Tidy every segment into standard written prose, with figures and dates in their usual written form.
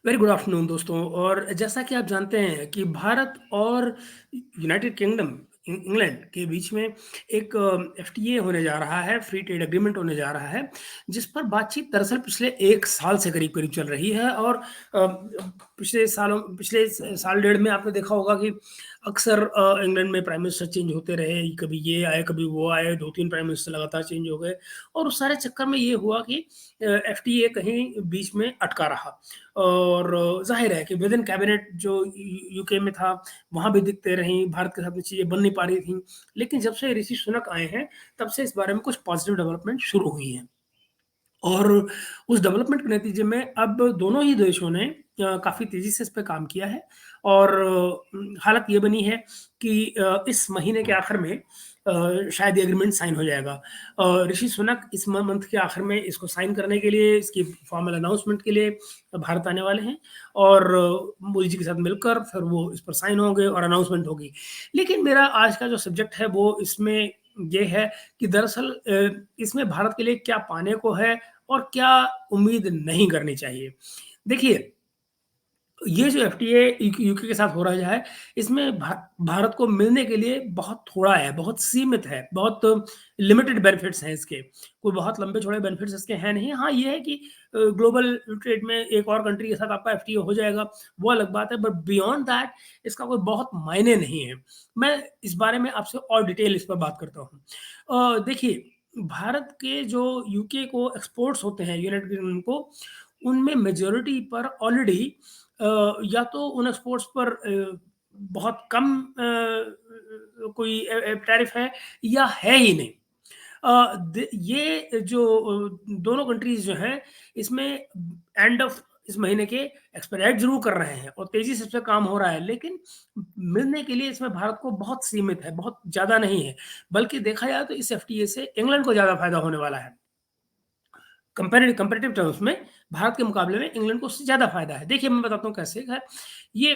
Very good afternoon दोस्तों। और जैसा कि आप जानते हैं कि भारत और यूनाइटेड किंगडम इंग्लैंड के बीच में एक एफटीए होने जा रहा है, फ्री ट्रेड एग्रीमेंट होने जा रहा है, जिस पर बातचीत दरअसल पिछले एक साल से करीब करीब चल रही है। और पिछले साल डेढ़ में आपने देखा होगा कि अक्सर इंग्लैंड में प्राइम मिनिस्टर चेंज होते रहे, कभी ये आए कभी वो आए, दो तीन प्राइम मिनिस्टर लगातार चेंज हो गए। और उस सारे चक्कर में ये हुआ कि एफटीए कहीं बीच में अटका रहा। और ज़ाहिर है कि विद इन कैबिनेट जो यूके में था, वहाँ भी दिक्कतें रहीं, भारत के साथ में चीज़ें बन नहीं पा रही थीं। लेकिन जब से ऋषि सुनक आए हैं, तब से इस बारे में कुछ पॉजिटिव डेवलपमेंट शुरू हुई हैं। और उस डेवलपमेंट के नतीजे में अब दोनों ही देशों ने काफ़ी तेज़ी से इस पे काम किया है। और हालत ये बनी है कि इस महीने के आखिर में शायद ये एग्रीमेंट साइन हो जाएगा। ऋषि सुनक इस मंथ के आखिर में इसको साइन करने के लिए, इसकी फॉर्मल अनाउंसमेंट के लिए भारत आने वाले हैं। और मोदी जी के साथ मिलकर फिर वो इस पर साइन होंगे और अनाउंसमेंट होगी। लेकिन मेरा आज का जो सब्जेक्ट है वो इसमें ये है कि दरअसल इसमें भारत के लिए क्या पाने को है और क्या उम्मीद नहीं करनी चाहिए। देखिए, ये जो एफटीए यूके के साथ हो रहा है, इसमें भारत को मिलने के लिए बहुत थोड़ा है, बहुत सीमित है, बहुत लिमिटेड बेनिफिट्स हैं इसके। कोई बहुत लंबे-चौड़े बेनिफिट्स इसके हैं नहीं। हाँ, ये है कि ग्लोबल ट्रेड में एक और कंट्री के साथ आपका एफटीए हो जाएगा, वो अलग बात है, बट बियॉन्ड दैट इसका कोई बहुत मायने नहीं है। मैं इस बारे में आपसे और डिटेल इस पर बात करता हूँ। देखिए, भारत के जो यूके को एक्सपोर्ट्स होते हैं यूनाइटेड किंगडम को, उनमें मेजॉरिटी पर ऑलरेडी या तो उन एक्सपोर्ट्स पर बहुत कम कोई टैरिफ है या है ही नहीं। ये जो दोनों कंट्रीज जो हैं, इसमें एंड ऑफ इस महीने के एक्सपेडाइट जरूर कर रहे हैं और तेजी से इस पे काम हो रहा है, लेकिन मिलने के लिए इसमें भारत को बहुत सीमित है, बहुत ज्यादा नहीं है। बल्कि देखा जाए तो इस एफटीए से इंग्लैंड को ज्यादा फायदा होने वाला है। कंपैरेटिव टर्म्स में भारत के मुकाबले में इंग्लैंड को उससे ज़्यादा फ़ायदा है। देखिए, मैं बताता हूँ कैसे है। ये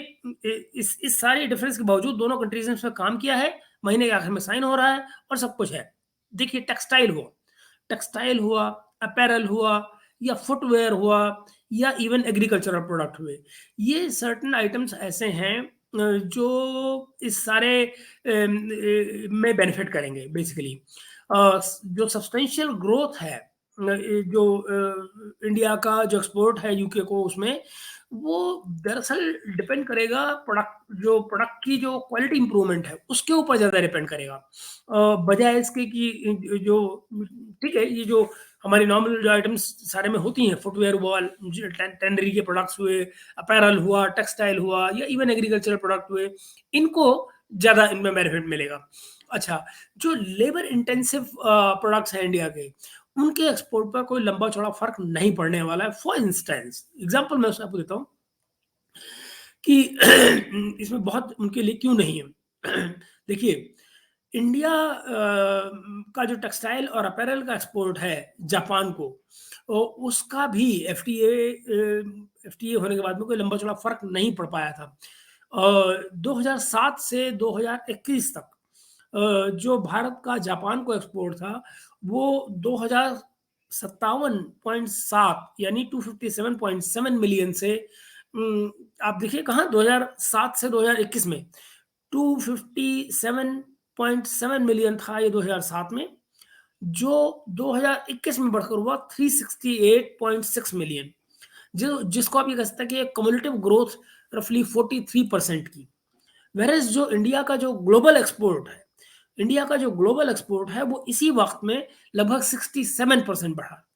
इस सारे डिफरेंस के बावजूद दोनों कंट्रीज़ ने इसमें काम किया है, महीने के आखिर में साइन हो रहा है और सब कुछ है। देखिए, टेक्सटाइल हुआ, अपैरल हुआ या फुटवियर हुआ या इवन एग्रीकल्चरल प्रोडक्ट हुए। ये सर्टेन आइटम्स ऐसे हैं जो इस सारे में बेनिफिट करेंगे बेसिकली। जो सब्सटेंशियल ग्रोथ है जो इंडिया का जो एक्सपोर्ट है यूके को, उसमें वो दरअसल डिपेंड करेगा प्रोडक्ट की जो क्वालिटी इंप्रूवमेंट है उसके ऊपर ज़्यादा डिपेंड करेगा, बजाय इसके कि जो ठीक है, ये जो हमारी नॉर्मल जो आइटम्स सारे में होती हैं, फुटवेयर हुआ, टेंडरी के प्रोडक्ट्स हुए, अपैरल हुआ, टेक्सटाइल हुआ या इवन एग्रीकल्चरल प्रोडक्ट हुए, इनको ज़्यादा इनमें बेनिफिट मिलेगा। अच्छा, जो लेबर इंटेंसिव प्रोडक्ट्स हैं इंडिया के, उनके एक्सपोर्ट पर कोई लंबा चौड़ा फर्क नहीं पड़ने वाला है। फॉर इंस्टेंस एग्जांपल मैं उसको आपको देता हूँ कि इसमें बहुत उनके लिए क्यों नहीं है। देखिए, इंडिया का जो टेक्सटाइल और अपैरल का एक्सपोर्ट है जापान को, उसका भी एफटीए होने के बाद में कोई लंबा चौड़ा फर्क नहीं पड़ पाया था। 2007 से 2021 तक जो भारत का जापान को एक्सपोर्ट था, वो 2057.7 यानी 257.7 मिलियन से आप देखिए कहाँ 2007 से 2021 में 257.7 मिलियन था ये 2007 में, जो 2021 में बढ़कर हुआ 368.6 मिलियन, जो जिसको आप ये कह सकते हैं कि कम्युलेटिव ग्रोथ रफली 43% की। वेरएज़ जो इंडिया का जो ग्लोबल एक्सपोर्ट है वो इसी वक्त में लगभग 67% बढ़ा।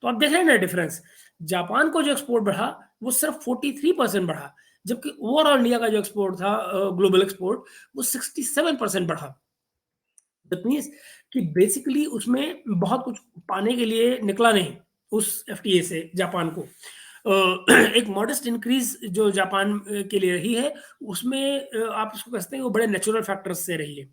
तो आप देख रहे हैं ना डिफरेंस। जापान को जो एक्सपोर्ट बढ़ा वो सिर्फ 43% बढ़ा, जबकि ओवरऑल इंडिया का जो एक्सपोर्ट था ग्लोबल एक्सपोर्ट, वो 67% बढ़ा। दैट मीन्स कि बेसिकली उसमें बहुत कुछ पाने के लिए निकला नहीं उस एफटीए से जापान को। एक मॉडेस्ट इंक्रीज जो जापान के लिए रही है, उसमें आप इसको कह सकते हैं वो बड़े नेचुरल फैक्टर्स से रही है,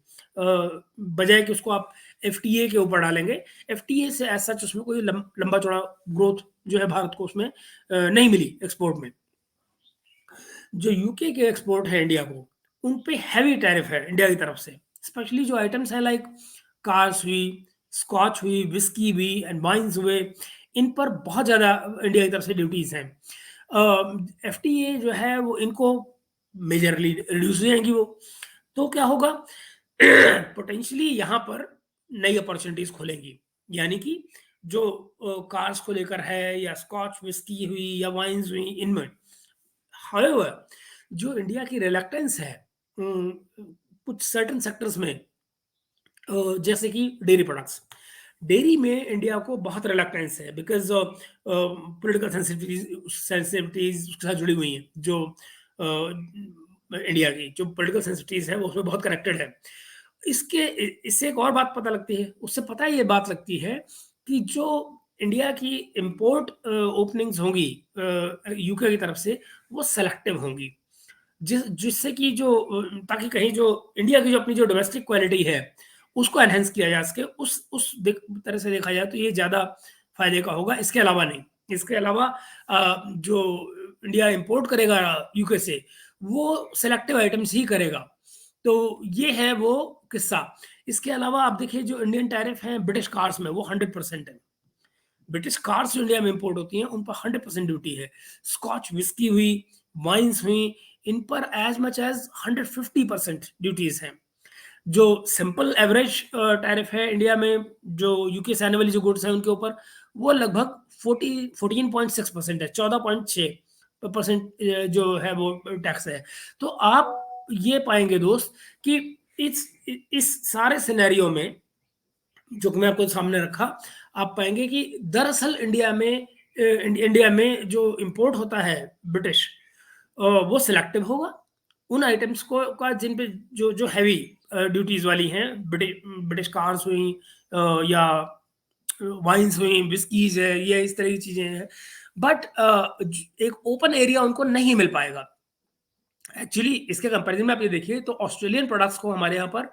बजाय कि उसको आप एफटीए के ऊपर डालेंगे। एफटीए से ऐसा उसमें कोई लंबा चौड़ा ग्रोथ जो है भारत को उसमें नहीं मिली एक्सपोर्ट में। जो यूके के एक्सपोर्ट है इंडिया को, उन पे हैवी टैरिफ है इंडिया की तरफ से, स्पेशली जो आइटम्स हैं लाइक कार्स हुई, स्कॉच हुई, विस्की हुई एंड वाइन्स हुए, इन पर बहुत ज़्यादा इंडिया की तरफ से ड्यूटीज़ हैं। एफटीए जो है वो इनको मेजरली रिड्यूस हो जाएंगी वो, तो क्या होगा पोटेंशियली यहाँ पर नई अपॉर्चुनिटीज खुलेंगी, यानी कि जो कार्स को लेकर है या स्कॉच विस्की हुई या वाइन्स हुई इनमें। हाउएवर जो इंडिया की रिलक्टेंस है उम, कुछ सर्टेन सेक्टर्स में, जैसे कि डेयरी प्रोडक्ट्स, डेयरी में इंडिया को बहुत रिलक्टेंस है बिकॉज पॉलिटिकल सेंसिटिविटीज उसके साथ जुड़ी हुई हैं, जो इंडिया की जो पॉलिटिकल सेंसिटिविटीज है वो उसमें बहुत कनेक्टेड है। इसके इससे एक और बात पता लगती है, उससे पता ये बात लगती है कि जो इंडिया की इंपोर्ट ओपनिंग्स होंगी यूके की तरफ से, वो सेलेक्टिव होंगी, जिससे कि जो ताकि कहीं जो इंडिया की जो अपनी जो डोमेस्टिक क्वालिटी है उसको एनहेंस किया जा सके, तरह से देखा जाए तो ये ज़्यादा फायदे का होगा, इसके अलावा नहीं। इसके अलावा जो इंडिया इंपोर्ट करेगा यूके से, वो सेलेक्टिव आइटम्स ही करेगा। तो ये है वो किस्सा। इसके अलावा आप देखिए जो इंडियन टैरिफ हैं ब्रिटिश कार्स में, वो 100% है। ब्रिटिश कार्स जो इंडिया में इंपोर्ट होती हैं उन पर 100% ड्यूटी है। स्कॉच विस्की हुई, वाइन्स हुई, इन पर एज मच एज 150% ड्यूटीज हैं। जो सिंपल एवरेज टैरिफ है इंडिया में जो यूके से आने वाली जो गुड्स हैं उनके ऊपर, वो लगभग 14.6% है, 14.6% जो है वो टैक्स है। तो आप ये पाएंगे दोस्त कि इस सारे सिनेरियो में जो कि मैं आपको सामने रखा, आप पाएंगे कि दरअसल इंडिया में जो इंपोर्ट होता है ब्रिटिश, वो सिलेक्टिव होगा। उन आइटम्स को का जिन पे जो जो हैवी ड्यूटीज वाली हैं, ब्रिटिश कार्स हुई या वाइन्स हुई, विस्कीज है, ये इस तरह की चीजें हैं, बट एक ओपन एरिया उनको नहीं मिल पाएगा। एक्चुअली इसके कंपैरिजन में आप ये देखिए तो ऑस्ट्रेलियन प्रोडक्ट्स को हमारे यहाँ पर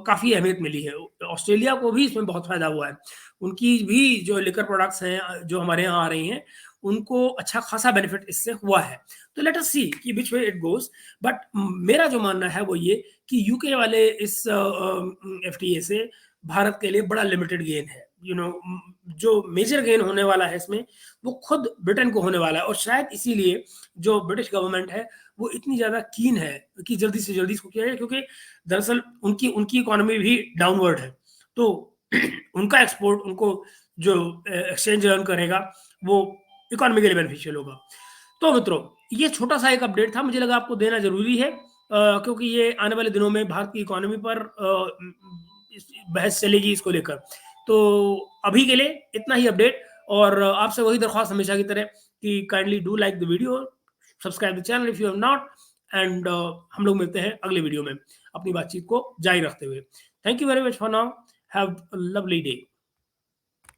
काफ़ी अहमियत मिली है। ऑस्ट्रेलिया को भी इसमें बहुत फ़ायदा हुआ है। उनकी भी जो लिकर प्रोडक्ट्स हैं जो हमारे यहाँ आ रही हैं, उनको अच्छा खासा बेनिफिट इससे हुआ है। तो लेट अस सी कि विच वे इट गोज़। बट मेरा जो मानना है वो ये कि यूके वाले इस एफटीए से भारत के लिए बड़ा लिमिटेड गेन है। जो मेजर गेन होने वाला है इसमें, वो खुद ब्रिटेन को होने वाला है, और शायद इसीलिए जो ब्रिटिश गवर्नमेंट है वो इतनी ज़्यादा कीन है कि जल्दी से जल्दी इसको किया जाए, क्योंकि दरअसल उनकी उनकी इकोनॉमी भी डाउनवर्ड है। तो उनका एक्सपोर्ट उनको जो एक्सचेंज अर्न करेगा वो इकोनॉमी के लिए बेनिफिशियल होगा। तो मित्रों, ये छोटा सा एक अपडेट था, मुझे लगा आपको देना जरूरी है, क्योंकि ये आने वाले दिनों में भारत की इकोनॉमी पर बहस चलेगी इसको लेकर। तो अभी के लिए इतना ही अपडेट, और आपसे वही दरख्वास्त हमेशा की तरह कि kindly do like the video, subscribe the channel if you have not, and हम लोग मिलते हैं अगले वीडियो में अपनी बातचीत को जारी रखते हुए। Thank you very much for now, have a lovely day.